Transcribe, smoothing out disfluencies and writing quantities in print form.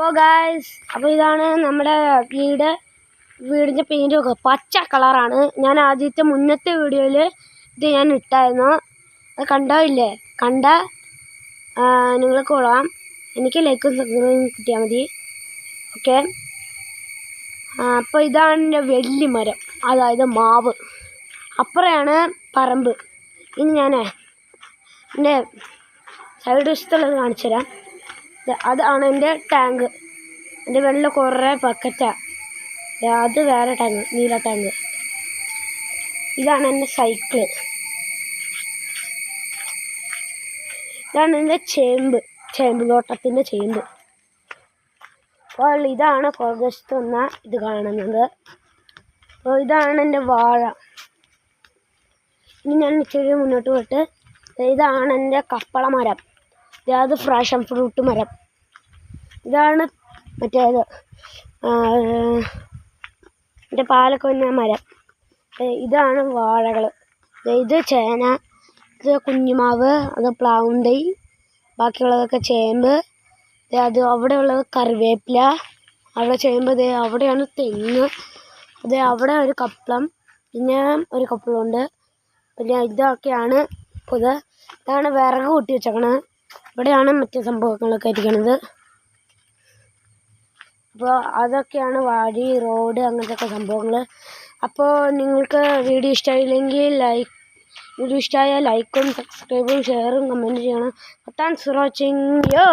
അപ്പോൾ ഗായ്സ്, അപ്പോൾ ഇതാണ് നമ്മുടെ വീടിൻ്റെ പെയിൻ്റ് ഒക്കെ പച്ച കളറാണ്. ഞാൻ ആദ്യത്തെ മുന്നത്തെ വീഡിയോയിൽ ഇത് ഞാൻ ഇട്ടായിരുന്നു. അത് കണ്ടോ കണ്ട നിങ്ങൾക്ക് കൊള്ളാം. എനിക്ക് ലൈക്കും സബ്സ്ക്രൈബും കിട്ടിയാൽ മതി. ഓക്കെ, അപ്പോൾ ഇതാണ് എൻ്റെ വലിയ മരം, അതായത് മാവ്. അപ്പുറയാണ് പറമ്പ്. ഇനി ഞാൻ എൻ്റെ സൈഡ് വശത്തുള്ളത് കാണിച്ചു തരാം. അതാണ് എൻ്റെ ടാങ്ക്. എൻ്റെ വെള്ളം കുറേ ബക്കറ്റാണ്. അത് വേറെ ടാങ്ക്, നീല ടാങ്ക്. ഇതാണ് എൻ്റെ സൈക്കിള്. ഇതാണ് എൻ്റെ ചേമ്പ് തോട്ടത്തിൻ്റെ ചേമ്പ്. അപ്പോൾ ഇതാണ് പുറകുവശത്ത് വന്ന ഇത് കാണുന്നത്. അപ്പോൾ ഇതാണ് എൻ്റെ വാഴ. ഇനി ഞാൻ ഇച്ചിരി മുന്നോട്ട് പോയിട്ട് ഇതാണ് എൻ്റെ കപ്പള മരം. അത് ഫ്രാഷൻ ഫ്രൂട്ട് മരം. ഇതാണ് മറ്റേത് എൻ്റെ പാലക്കൊന്ന മരം. ഇതാണ് വാഴകൾ. ഇത് ചേന, ഇത് കുഞ്ഞുമാവ്, അത് പ്ലാവും തൈ, ബാക്കിയുള്ളതൊക്കെ ചേമ്പ്. അത് അവിടെ ഉള്ളത് കറിവേപ്പില, അവിടെ ചേമ്പ്. അവിടെയാണ് തെങ്ങ്. അവിടെ ഒരു കപ്പളം, പിന്നെ ഒരു കപ്പളമുണ്ട്. പിന്നെ ഇതൊക്കെയാണ് ഇതാണ് വിറക് കൂട്ടി വെച്ചേക്കണത്. ഇവിടെയാണ് മറ്റു സംഭവങ്ങളൊക്കെ ഇരിക്കണത്. അപ്പോൾ അതൊക്കെയാണ് വഴി, റോഡ്, അങ്ങനത്തെ സംഭവങ്ങൾ. അപ്പോൾ നിങ്ങൾക്ക് വീഡിയോ ഇഷ്ടമായില്ലെങ്കിൽ വീഡിയോ ഇഷ്ടമായാൽ ലൈക്കും സബ്സ്ക്രൈബും ഷെയറും കമൻറ്റ് ചെയ്യണം. Thanks for watching. യോ.